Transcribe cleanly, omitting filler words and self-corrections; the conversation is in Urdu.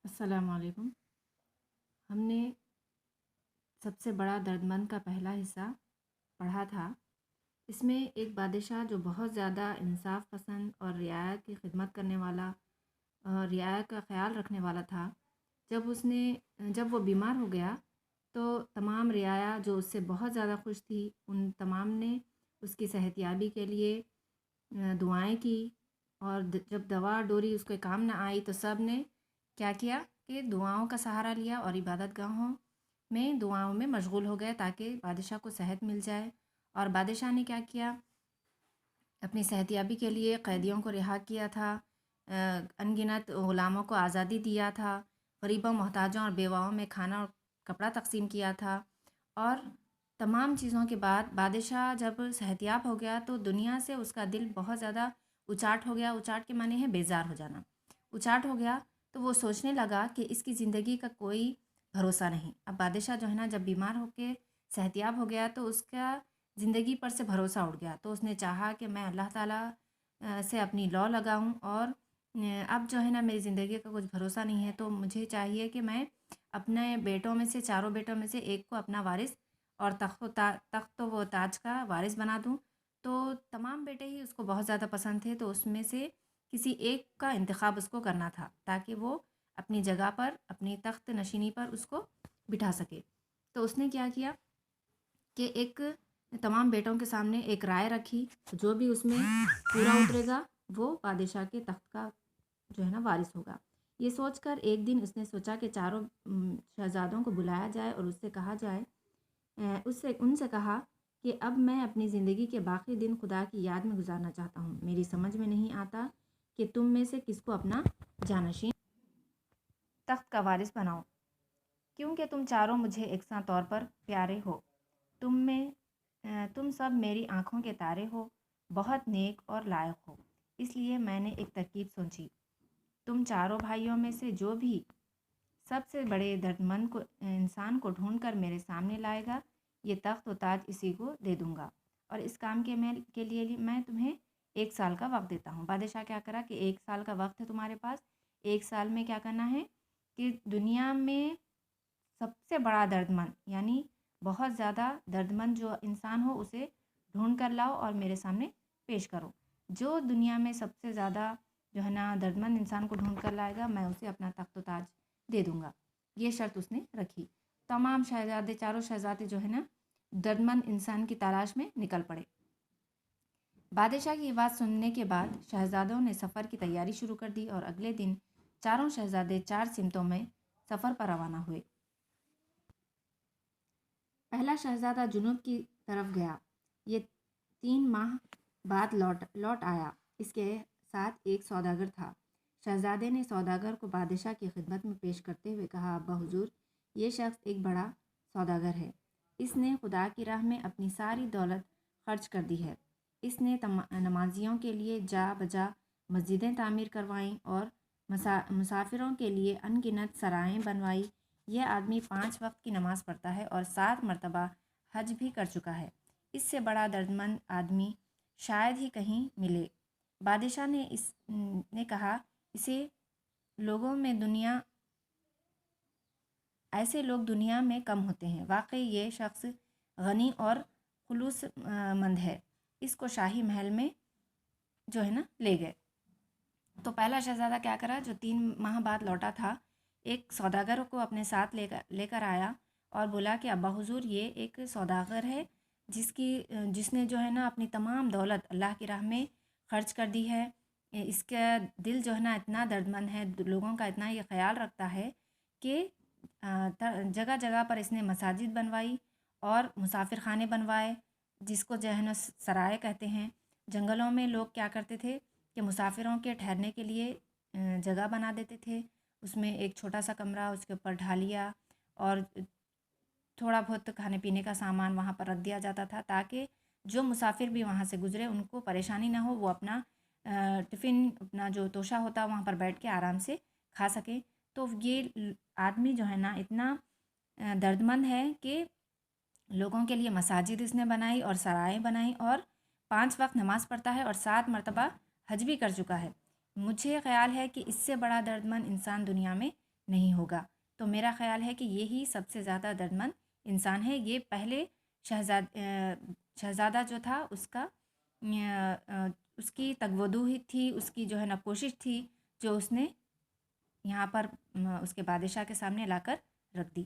السلام علیکم۔ ہم نے سب سے بڑا دردمند کا پہلا حصہ پڑھا تھا۔ اس میں ایک بادشاہ جو بہت زیادہ انصاف پسند اور رعایا کی خدمت کرنے والا اور رعایا کا خیال رکھنے والا تھا، جب وہ بیمار ہو گیا تو تمام رعایا جو اس سے بہت زیادہ خوش تھی ان تمام نے اس کی صحت یابی کے لیے دعائیں کی، اور جب دوا ڈوری اس کے کام نہ آئی تو سب نے کیا کیا کہ دعاؤں کا سہارا لیا اور عبادت گاہوں میں دعاؤں میں مشغول ہو گئے تاکہ بادشاہ کو صحت مل جائے۔ اور بادشاہ نے کیا کیا، اپنی صحت یابی کے لیے قیدیوں کو رہا کیا تھا، ان گنت غلاموں کو آزادی دیا تھا، غریبوں محتاجوں اور بیواؤں میں کھانا اور کپڑا تقسیم کیا تھا۔ اور تمام چیزوں کے بعد بادشاہ جب صحت یاب ہو گیا تو دنیا سے اس کا دل بہت زیادہ اچاٹ ہو گیا۔ اچاٹ کے معنی ہے بیزار ہو جانا۔ اچاٹ ہو گیا تو وہ سوچنے لگا کہ اس کی زندگی کا کوئی بھروسہ نہیں۔ اب بادشاہ جو ہے نا، جب بیمار ہو کے صحت یاب ہو گیا تو اس کا زندگی پر سے بھروسہ اٹھ گیا، تو اس نے چاہا کہ میں اللہ تعالیٰ سے اپنی لو لگاؤں، اور اب جو ہے نا میری زندگی کا کچھ بھروسہ نہیں ہے، تو مجھے چاہیے کہ میں اپنے بیٹوں میں سے، چاروں بیٹوں میں سے ایک کو اپنا وارث اور تخت و تاج کا وارث بنا دوں۔ تو تمام بیٹے ہی اس کو بہت زیادہ پسند تھے، تو اس میں سے کسی ایک کا انتخاب اس کو کرنا تھا تاکہ وہ اپنی جگہ پر، اپنی تخت نشینی پر اس کو بٹھا سکے۔ تو اس نے کیا کیا کہ تمام بیٹوں کے سامنے ایک رائے رکھی، جو بھی اس میں پورا اترے گا وہ بادشاہ کے تخت کا جو ہے نا وارث ہوگا۔ یہ سوچ کر ایک دن اس نے سوچا کہ چاروں شہزادوں کو بلایا جائے اور اس سے کہا جائے، ان سے کہا کہ اب میں اپنی زندگی کے باقی دن خدا کی یاد میں گزارنا چاہتا ہوں۔ میری سمجھ میں نہیں آتا کہ تم میں سے کس کو اپنا جانشین تخت کا وارث بناؤ، کیونکہ تم چاروں مجھے یکساں طور پر پیارے ہو۔ تم سب میری آنکھوں کے تارے ہو، بہت نیک اور لائق ہو۔ اس لیے میں نے ایک ترکیب سوچی، تم چاروں بھائیوں میں سے جو بھی سب سے بڑے دردمند انسان کو ڈھونڈ کر میرے سامنے لائے گا، یہ تخت و تاج اسی کو دے دوں گا، اور اس کام کے لیے میں تمہیں 1 سال کا وقت دیتا ہوں۔ بادشاہ کیا کرا کہ 1 سال کا وقت ہے تمہارے پاس، 1 سال میں کیا کرنا ہے کہ دنیا میں سب سے بڑا دردمند، یعنی بہت زیادہ دردمند جو انسان ہو اسے ڈھونڈ کر لاؤ اور میرے سامنے پیش کرو۔ جو دنیا میں سب سے زیادہ جو ہے نا دردمند انسان کو ڈھونڈ کر لائے گا، میں اسے اپنا تخت و تاج دے دوں گا۔ یہ شرط اس نے رکھی۔ تمام شہزادے، چاروں شہزادے جو ہے نا دردمند انسان کی تلاش میں نکل پڑے۔ بادشاہ کی بات سننے کے بعد شہزادوں نے سفر کی تیاری شروع کر دی، اور اگلے دن چاروں شہزادے 4 سمتوں میں سفر پر روانہ ہوئے۔ پہلا شہزادہ جنوب کی طرف گیا۔ یہ 3 ماہ بعد لوٹ آیا۔ اس کے ساتھ ایک سوداگر تھا۔ شہزادے نے سوداگر کو بادشاہ کی خدمت میں پیش کرتے ہوئے کہا، ابا حضور، یہ شخص ایک بڑا سوداگر ہے۔ اس نے خدا کی راہ میں اپنی ساری دولت خرچ کر دی ہے۔ اس نے نمازیوں کے لیے جا بجا مسجدیں تعمیر کروائیں اور مسافروں کے لیے ان گنت سرائیں بنوائی۔ یہ آدمی 5 وقت کی نماز پڑھتا ہے اور 7 مرتبہ حج بھی کر چکا ہے۔ اس سے بڑا دردمند آدمی شاید ہی کہیں ملے۔ بادشاہ نے کہا، ایسے لوگ دنیا میں کم ہوتے ہیں۔ واقعی یہ شخص غنی اور خلوص مند ہے۔ اس کو شاہی محل میں جو ہے نا لے گئے۔ تو پہلا شہزادہ کیا کرا، جو 3 ماہ بعد لوٹا تھا، ایک سوداگر کو اپنے ساتھ لے کر آیا اور بولا کہ ابا حضور، یہ ایک سوداگر ہے جس نے جو ہے نا اپنی تمام دولت اللہ کی راہ میں خرچ کر دی ہے۔ اس کا دل جو ہے نا اتنا دردمند ہے، لوگوں کا اتنا یہ خیال رکھتا ہے کہ جگہ جگہ پر اس نے مساجد بنوائی اور مسافر خانے بنوائے، جس کو جو ہے نا سرائے کہتے ہیں۔ جنگلوں میں لوگ کیا کرتے تھے کہ مسافروں کے ٹھہرنے کے لیے جگہ بنا دیتے تھے، اس میں ایک چھوٹا سا کمرہ، اس کے اوپر ڈھالیا اور تھوڑا بہت کھانے پینے کا سامان وہاں پر رکھ دیا جاتا تھا، تاکہ جو مسافر بھی وہاں سے گزرے ان کو پریشانی نہ ہو، وہ اپنا ٹفن، اپنا جو توشہ ہوتا وہاں پر بیٹھ کے آرام سے کھا سکے۔ تو یہ آدمی جو ہے نا اتنا دردمند ہے کہ لوگوں کے لیے مساجد اس نے بنائی اور سرائیں بنائیں، اور 5 وقت نماز پڑھتا ہے اور 7 مرتبہ حج بھی کر چکا ہے۔ مجھے خیال ہے کہ اس سے بڑا دردمند انسان دنیا میں نہیں ہوگا۔ تو میرا خیال ہے کہ یہی سب سے زیادہ دردمند انسان ہے۔ یہ پہلے شہزادہ جو تھا اس کی تگودو ہی تھی، اس کی جو ہے نا کوشش تھی، جو اس نے یہاں پر اس کے بادشاہ کے سامنے لا کر رکھ دی۔